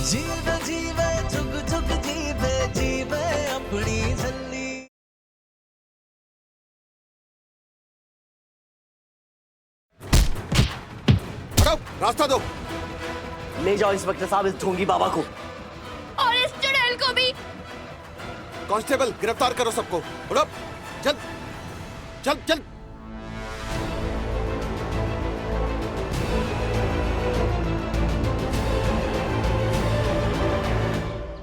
जीवे जीवे जुग जुग जीवे जीवे अपनी झल्ली। हटाओ, रास्ता दो। ले जाओ इंस्पेक्टर साहब इस ढोंगी बाबा को और इस चुड़ैल को भी। कांस्टेबल गिरफ्तार करो सबको। उठो, चल चल चल।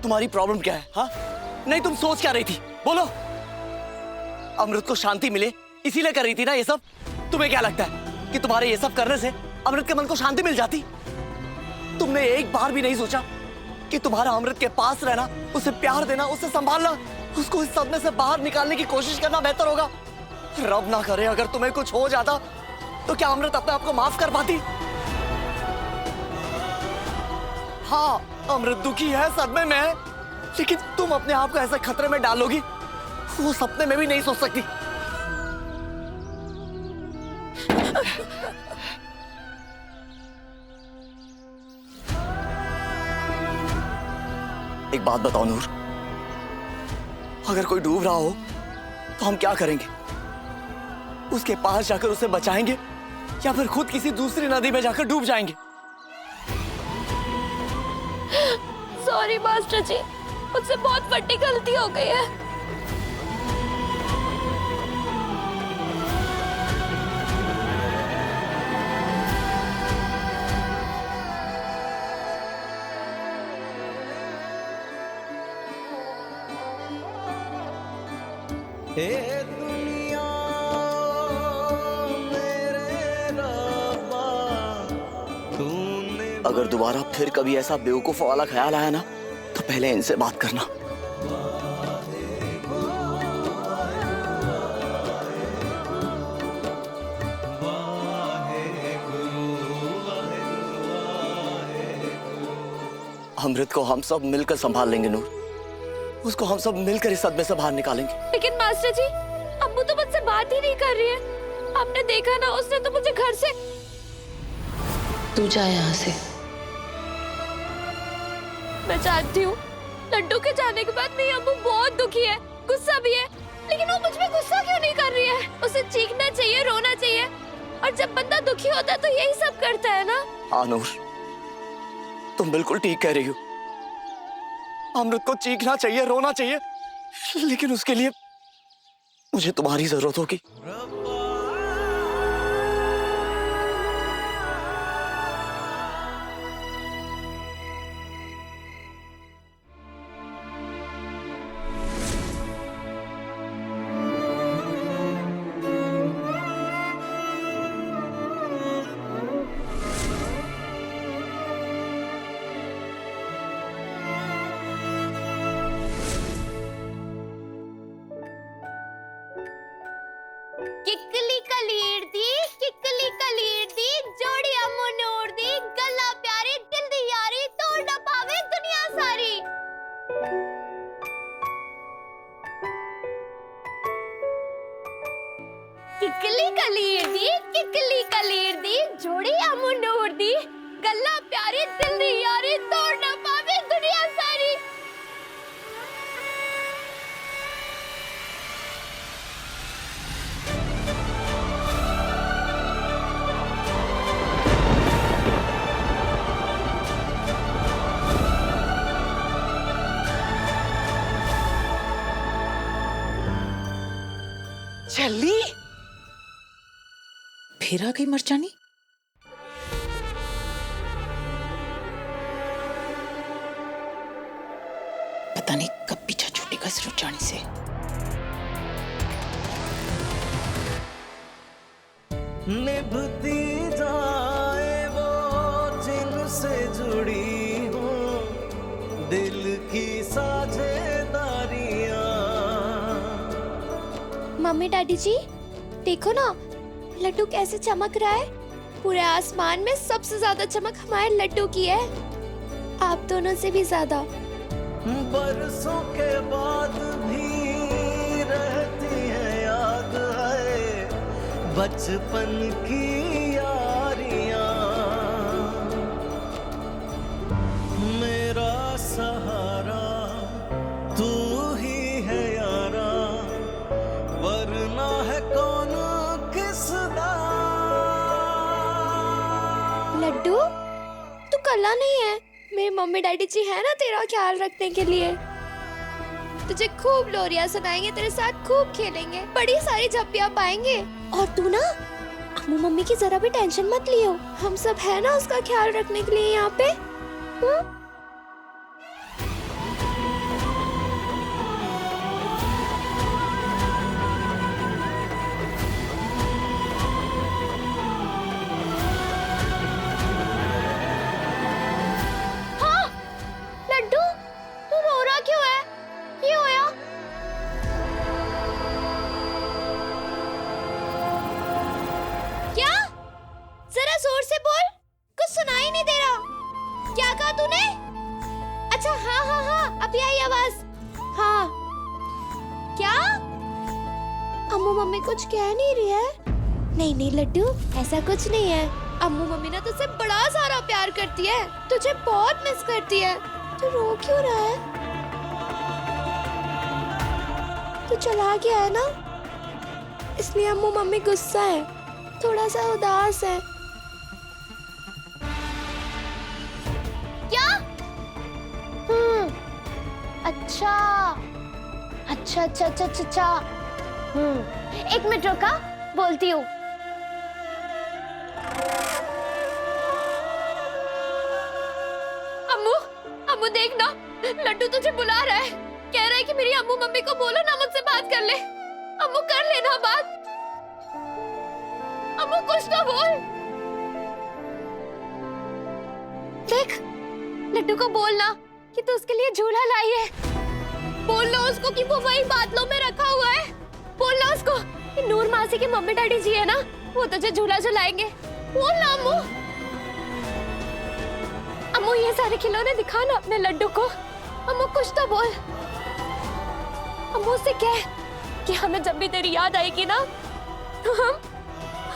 तुम्हारी प्रॉब्लम क्या है? हाँ, नहीं तुम सोच क्या रही थी? बोलो। अमृत को शांति मिले इसीलिए कर रही थी ना ये सब? तुम्हें क्या लगता है कि तुम्हारे ये सब करने से अमृत के मन को शांति मिल जाती? तुमने एक बार भी नहीं सोचा कि तुम्हारा अमृत के पास रहना, उसे प्यार देना, उसे संभालना, उसको इस सदमे से बाहर निकालने की कोशिश करना बेहतर होगा? रब ना करे अगर तुम्हें कुछ हो जाता तो क्या अमृत अपने आप को माफ कर पाती? हाँ, अमृत दुखी है, सदमे में है, लेकिन तुम अपने आप को ऐसे खतरे में डालोगी वो सपने में भी नहीं सोच सकती। एक बात बताओ नूर, अगर कोई डूब रहा हो तो हम क्या करेंगे? उसके पास जाकर उसे बचाएंगे या फिर खुद किसी दूसरी नदी में जाकर डूब जाएंगे? सॉरी मास्टर जी, मुझसे बहुत बड़ी गलती हो गई है। ए दुनिया मेरे रब्बा, तूने अगर दोबारा फिर कभी ऐसा बेवकूफ वाला ख्याल आया ना तो पहले इनसे बात करना। अमृत को हम सब मिलकर संभाल लेंगे नूर, उसको हम सब मिलकर इस सदमे से बाहर निकालेंगे। लेकिन मास्टर जी, अम्मू तो मुझसे बात ही नहीं कर रही है। आपने देखा ना, उसने तो मुझे घर से। तू जा यहाँ से। मैं जानती हूँ लड्डू के जाने के बाद मेरी अम्मू बहुत दुखी है, गुस्सा भी है, लेकिन वो मुझ पे गुस्सा क्यों नहीं कर रही है? उसे चीखना चाहिए, रोना चाहिए, और जब बंदा दुखी होता है तो यही सब करता है ना। हाँ नूर, तुम बिल्कुल ठीक कह रही हो। अमृत को चीखना चाहिए, रोना चाहिए, लेकिन उसके लिए मुझे तुम्हारी जरूरत होगी। किकली कलीर दी जोड़ी अम्मू नूर दी, गल्ला प्यारी दिल दी यारी, तोड़ ना पावे दुनिया सारी। किकली कलीर दी जोड़ी अम्मू नूर दी, गल्ला प्यारी दिल दी यारी, तोड़ ना पावे दुनिया सारी। चली फिर आ गई मरजानी। पता नहीं कब पीछा छूटेगा इस रुचानी से। निभती जाए वो जिनसे जुड़ी हो दिल की साझेदारियां। मम्मी डैडी जी देखो ना, लड्डू कैसे चमक रहा है। पूरे आसमान में सबसे ज्यादा चमक हमारे लड्डू की है, आप दोनों से भी ज्यादा। बरसों के बाद भी रहती है याद, है बचपन की यारियां। मेरा मम्मी डैडी जी है ना तेरा ख्याल रखने के लिए। तुझे खूब लोरियां सुनाएंगे, तेरे साथ खूब खेलेंगे, बड़ी सारी झप्पियां पाएंगे। और तू ना अम्मू मम्मी की जरा भी टेंशन मत लियो, हम सब है ना उसका ख्याल रखने के लिए यहाँ पे। हाँ लड्डू, तू रो रहा क्यों है? ये होया? क्या? जरा जोर से बोल, कुछ सुनाई नहीं दे रहा। क्या कहा तूने? अच्छा हाँ हाँ हाँ, अभी आई आवाज। हाँ क्या? अम्मू मम्मी कुछ कह नहीं रही है? नहीं नहीं लड्डू, ऐसा कुछ नहीं है। अम्मू मम्मी ना तुझसे बड़ा सारा प्यार करती है, तुझे बहुत मिस करती है। तू रो क्यों रहा है? तू चला गया है ना, इसलिए अम्मू मम्मी गुस्सा है, थोड़ा सा उदास है। क्या? अच्छा अच्छा अच्छा अच्छा अच्छा अच्छा। एक मिनट रुका, बोलती हूँ। अम्मू अम्मू देखना, लड्डू तुझे बुला रहा है, कह रहा है कि मेरी अम्मू मम्मी को बोलो ना मुझसे बात कर ले। अम्मू कर लेना बात, अम्मू कुछ तो बोल। देख लड्डू को बोलना कि तू उसके लिए झूला लाई है। बोलना उसको कि वो वही बादलों में रखा हुआ है। बोलना उसको कि नूर मासी के मम्मी डैडी जी है ना, वो तुझे झूला झुलाएंगे। बोलना अम्मू। अम्मू ये सारे खिलौने दिखा ना अपने लड्डू को। अम्मू कुछ तो बोल। अम्मू से कह कि हमें जब भी तेरी याद आएगी ना, तो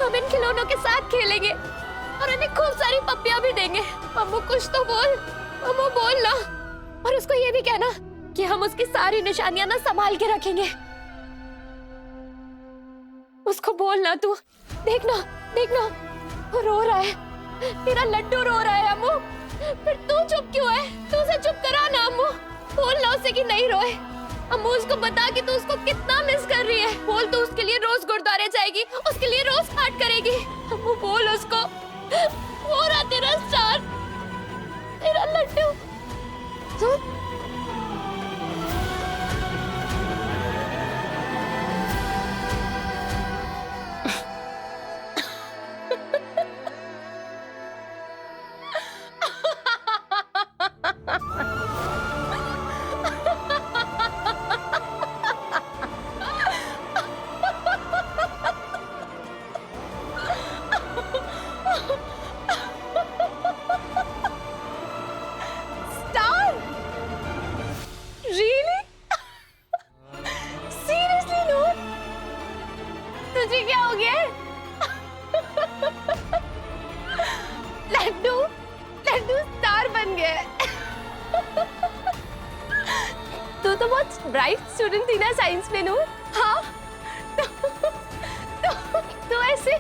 हम इन खिलौनों के साथ खेलेंगे और इन्हें खूब सारी पप्पियां भी देंगे। अम्मू कुछ तो बोल, अम्मू बोल ना। और उसको ये भी कहना कि हम उसकी सारी निशानियां ना संभाल के रखेंगे। उसको बोलना तू। देखना देखना, वो रो रहा है, तेरा लड्डू रो रहा है अम्मू। फिर तू चुप क्यों है? तू उसे चुप करा ना अम्मू। बोलना उसे कि नहीं रोए। अम्मू उसको बता कि तू उसको कितना मिस कर रही है। बोल तू उसके लिए रोज गुरुद्वारे जाएगी, उसके लिए रोज पाठ करेगी। अम्मू बोल उसको, वो रहा तेरा स्टार, तेरा लड्डू। तुझे क्या हो गया? लड्डू लड्डू स्टार बन गया। तू तो बहुत ब्राइट स्टूडेंट थी ना साइंस में नूर। हाँ तो ऐसे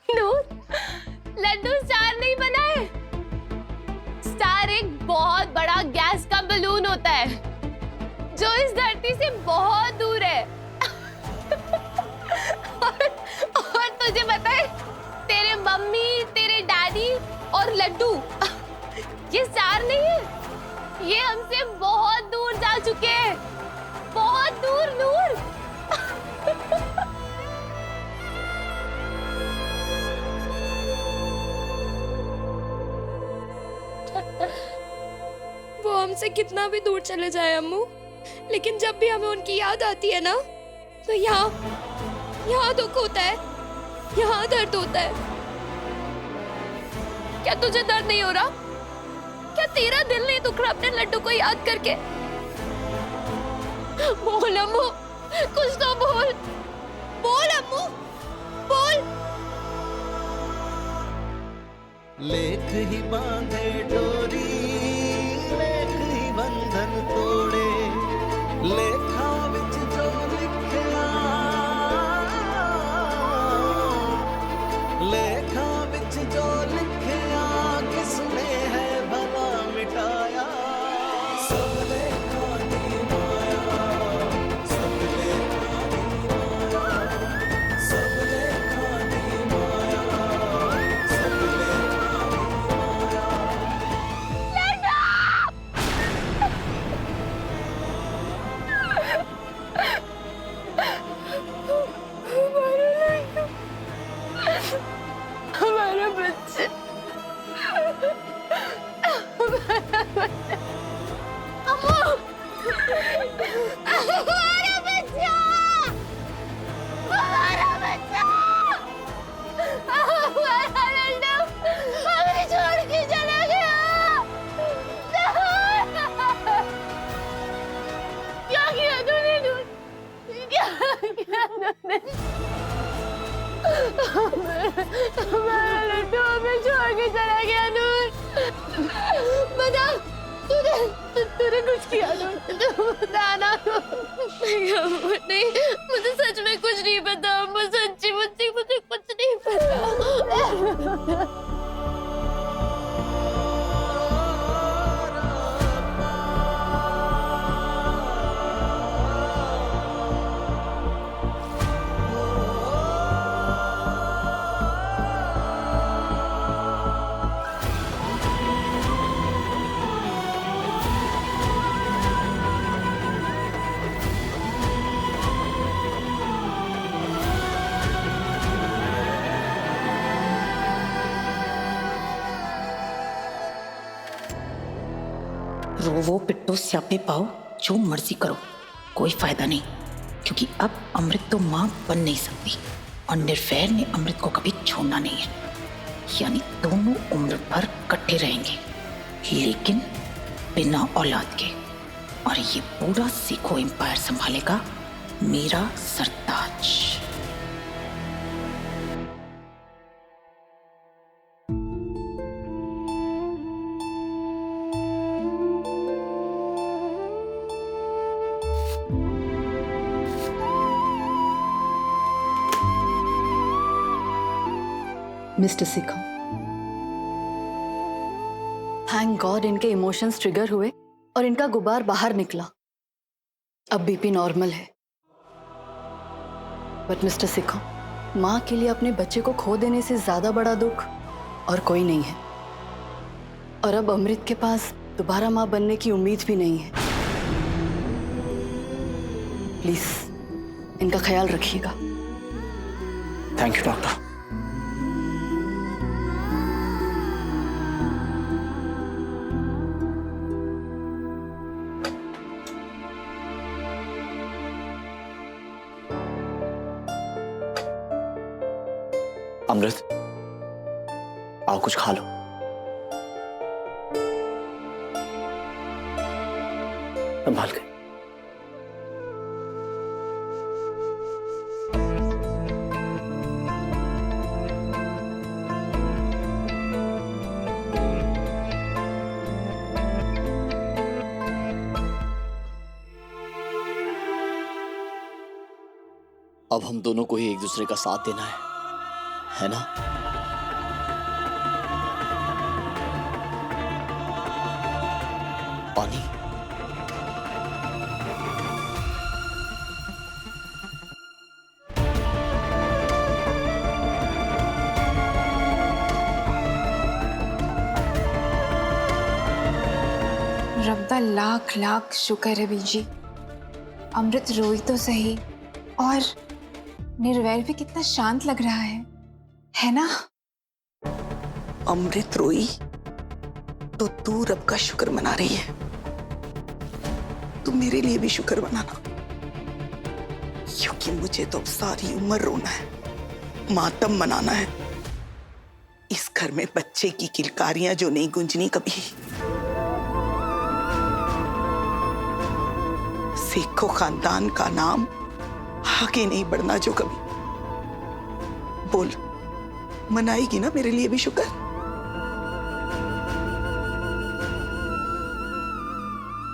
नूर, लड्डू स्टार नहीं बना है। स्टार एक बहुत बड़ा गैस का बलून होता है जो इस धरती से बहुत दूर है। और तुझे पता है, तेरे मम्मी, तेरे डैडी और लड्डू ये स्टार नहीं है, ये हमसे बहुत दूर जा चुके हैं, बहुत दूर नूर। वो हमसे कितना भी दूर चले जाए अम्मू, लेकिन जब भी हमें उनकी याद आती है ना, तो यहाँ दुख होता है, यहाँ दर्द होता है। क्या तुझे दर्द नहीं हो रहा? क्या तेरा दिल नहीं दुख रहा अपने लड्डू को याद करके? बोल अम्मू, कुछ तो बोल। बोल अम्मू, बोल। लेख ही बांधे डोरी, लेख ही बंधन तोड़े, लेखा विच जो लिखिया, लेख कुछ जो लिखे किसने है भला मिटाया। सब देखा दी माया, सब देखा दी माया, सब देखा दी माया, सब देखा दी माया। हमारा बच्चा, अम्मू, हमारा बच्चा, हमारा बच्चा, हमारा लड्डू हमें छोड़ के चला गया। क्या किया तूने नूर? क्या किया तूने? हमारा लड्डू हमें छोड़ के चला गया नूर। बता, तूने कुछ किया नूर? तू बताना। नहीं, मुझे सच में कुछ नहीं पता। मुझे सच्ची मुझे कुछ नहीं पता। रोवो पिट्टो स्यापे पाओ, जो मर्जी करो, कोई फायदा नहीं, क्योंकि अब अमृत तो मां बन नहीं सकती और निर्वैर ने अमृत को कभी छोड़ना नहीं है। यानी दोनों उम्र भर इकट्ठे रहेंगे, लेकिन बिना औलाद के। और ये पूरा सीखो एम्पायर संभालेगा मेरा सरताज। मिस्टर सिखा, थैंक गॉड इनके इमोशंस ट्रिगर हुए और इनका गुबार बाहर निकला। अब बीपी नॉर्मल है। बट मिस्टर सिखा, माँ के लिए अपने बच्चे को खो देने से ज्यादा बड़ा दुख और कोई नहीं है। और अब अमृत के पास दोबारा माँ बनने की उम्मीद भी नहीं है। प्लीज इनका ख्याल रखिएगा। Thank you doctor. अमृत, आओ कुछ खा लो। संभाल के। अब हम दोनों को ही एक दूसरे का साथ देना है ना? पानी। रब्बा लाख लाख शुक्र है बीजी। अमृत रोई तो सही, और निर्वैर भी कितना शांत लग रहा है ना? अमृत रोई तो तू रब का शुक्र मना रही है। तू मेरे लिए भी शुक्र मनाना, क्योंकि मुझे तो अब सारी उम्र रोना है, मातम मनाना है। इस घर में बच्चे की किलकारियां जो नहीं गूंजनी कभी। सिखो खानदान का नाम आगे नहीं बढ़ना जो कभी। बोल, मनाएगी ना मेरे लिए भी शुक्र?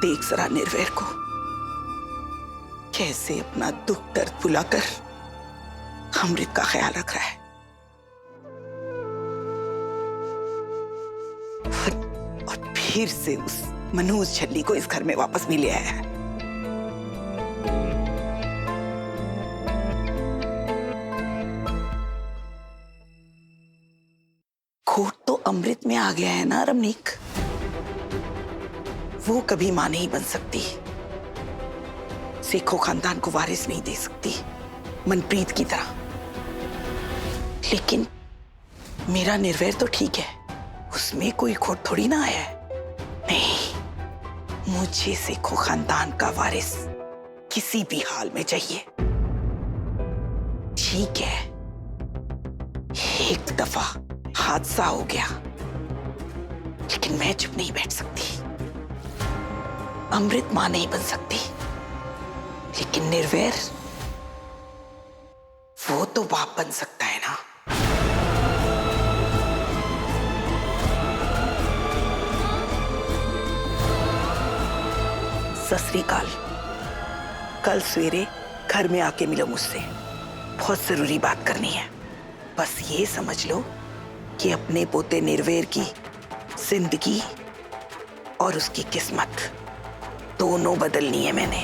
देख जरा निर्वैर को, कैसे अपना दुख दर्द भुलाकर अमृत का ख्याल रख रहा है। फिर से उस मनोज छल्ली को इस घर में वापस भी ले आया है। खोट तो अमृत में आ गया है ना रमनीक। वो कभी मां नहीं बन सकती, सेखों खानदान को वारिस नहीं दे सकती मनप्रीत की तरह। लेकिन मेरा निर्वैर तो ठीक है, उसमें कोई खोट थोड़ी ना आया है। नहीं, मुझे सेखों खानदान का वारिस किसी भी हाल में चाहिए। ठीक है, एक दफा हादसा हो गया, लेकिन मैं चुप नहीं बैठ सकती। अमृत मां नहीं बन सकती, लेकिन निर्वैर वो तो बाप बन सकता है ना। सत श्री अकाल। कल सवेरे घर में आके मिलो मुझसे, बहुत जरूरी बात करनी है। बस ये समझ लो कि अपने पोते निर्वैर की जिंदगी और उसकी किस्मत दोनों बदलनी है मैंने।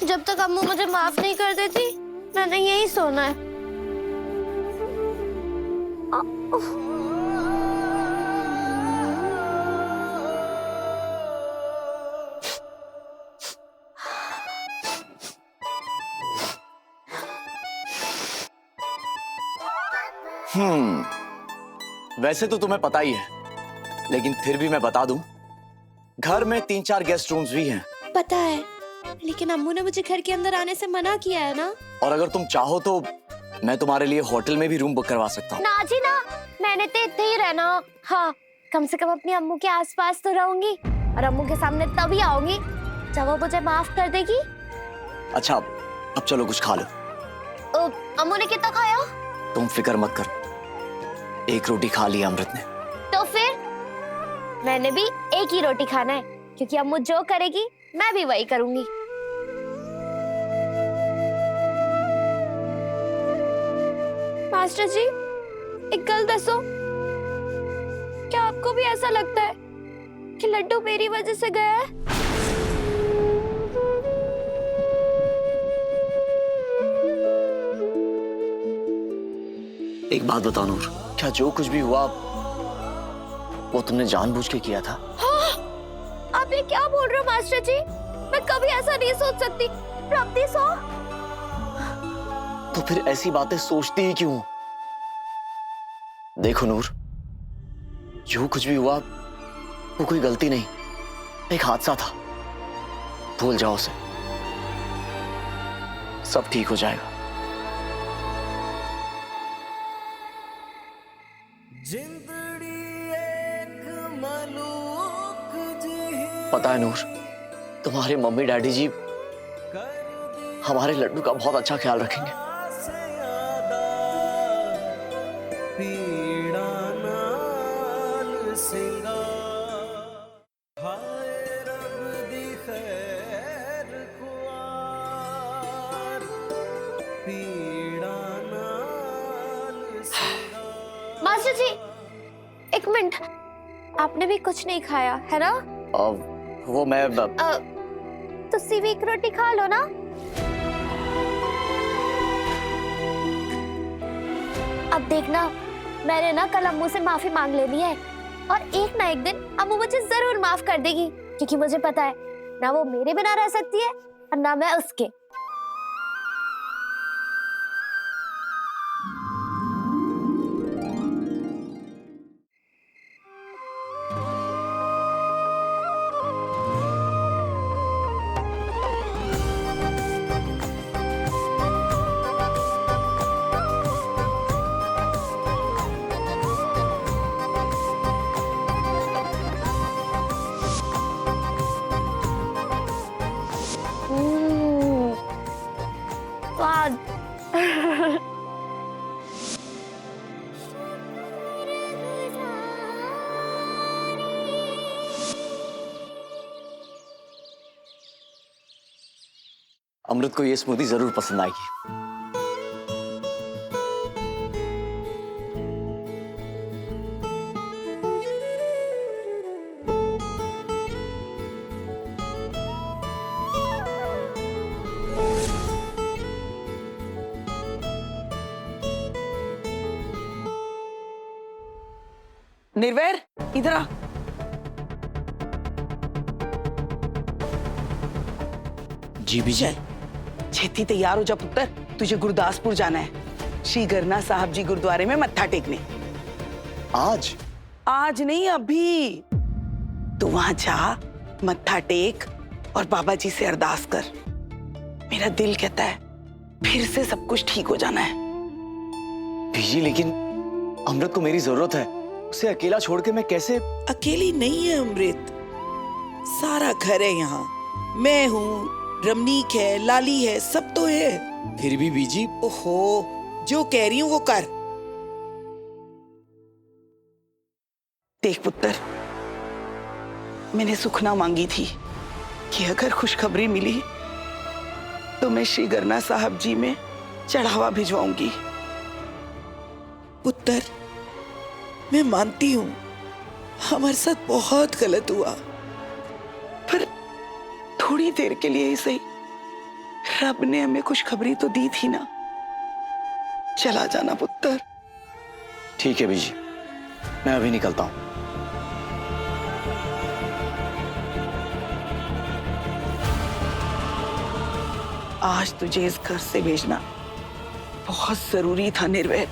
जब तक अम्मू मुझे माफ नहीं कर देती मैंने यही सोना है। वैसे तो तुम्हें पता ही है, लेकिन फिर भी मैं बता दूं, घर में 3-4 गेस्ट रूम्स भी हैं। पता है, लेकिन अम्मू ने मुझे घर के अंदर आने से मना किया है ना। और अगर तुम चाहो तो मैं तुम्हारे लिए होटल में भी रूम बुक करवा सकता हूँ। ना जी ना, मैंने तो इतने ही रहना। हाँ, कम से कम अपनी अम्मू के आसपास तो रहूंगी, और अम्मू के सामने तभी आऊंगी जब वो मुझे माफ कर देगी। अच्छा, अब चलो कुछ खा लो। अम्मू ने कितना खाया? तुम फिक्र मत कर, 1 रोटी खा ली अमृत ने। तो फिर मैंने भी एक ही रोटी खाना है, क्योंकि अम्मू जो करेगी मैं भी वही करूंगी। मास्टर जी, एक गल दसो, क्या आपको भी ऐसा लगता है कि लड्डू मेरी वजह से गया है? एक बात बताओ नूर, क्या जो कुछ भी हुआ वो तुमने जानबूझ के किया था? हाँ, आप ये क्या बोल रहे हो मास्टर जी? मैं कभी ऐसा नहीं सोच सकती। प्राप्ति सो। तो फिर ऐसी बातें सोचती ही क्यों? देखो नूर, जो कुछ भी हुआ वो कोई गलती नहीं, एक हादसा था। भूल जाओ उसे, सब ठीक हो जाएगा। पता है नूर, तुम्हारे मम्मी डैडी जी हमारे लड्डू का बहुत अच्छा ख्याल रखेंगे। मास्टर जी, एक मिनट, आपने भी कुछ नहीं खाया है ना? वो मैं तुसी भी एक रोटी खा लो ना। अब देखना, मैंने ना कल अम्मू से माफी मांग लेनी है, और एक ना एक दिन अम्मू मुझे जरूर माफ कर देगी, क्योंकि मुझे पता है ना वो मेरे बिना रह सकती है और ना मैं उसके। स्वाद। अमृत को ये स्मूदी जरूर पसंद आएगी। निर्वैर इधर आ। जी बीजी। छेती तैयार हो जा पुत्र, तुझे गुरदासपुर जाना है श्री गरना साहब जी गुरुद्वारे में मत्था टेकने। आज? आज नहीं, अभी। तू वहां जा, मत्था टेक और बाबा जी से अरदास कर। मेरा दिल कहता है फिर से सब कुछ ठीक हो जाना है। बीजी लेकिन अमृत को मेरी जरूरत है, उसे अकेला छोड़ के मैं कैसे? अकेली नहीं है अमृत, सारा घर है यहाँ। मैं हूँ, रमनीक है, लाली है, सब तो है। फिर भी बीजी। ओहो, जो कह रही हूँ वो कर। देख पुत्र, मैंने सुखना मांगी थी कि अगर खुशखबरी मिली तो मैं श्री गरना साहब जी में चढ़ावा भिजवाऊंगी। पुत्र, मैं मानती हूँ हमारे साथ बहुत गलत हुआ, पर थोड़ी देर के लिए ही सही, रब ने हमें खुशखबरी तो दी थी ना। चला जाना पुत्र। ठीक है बीजी, मैं अभी निकलता हूँ। आज तुझे इस घर से भेजना बहुत जरूरी था निर्वैर।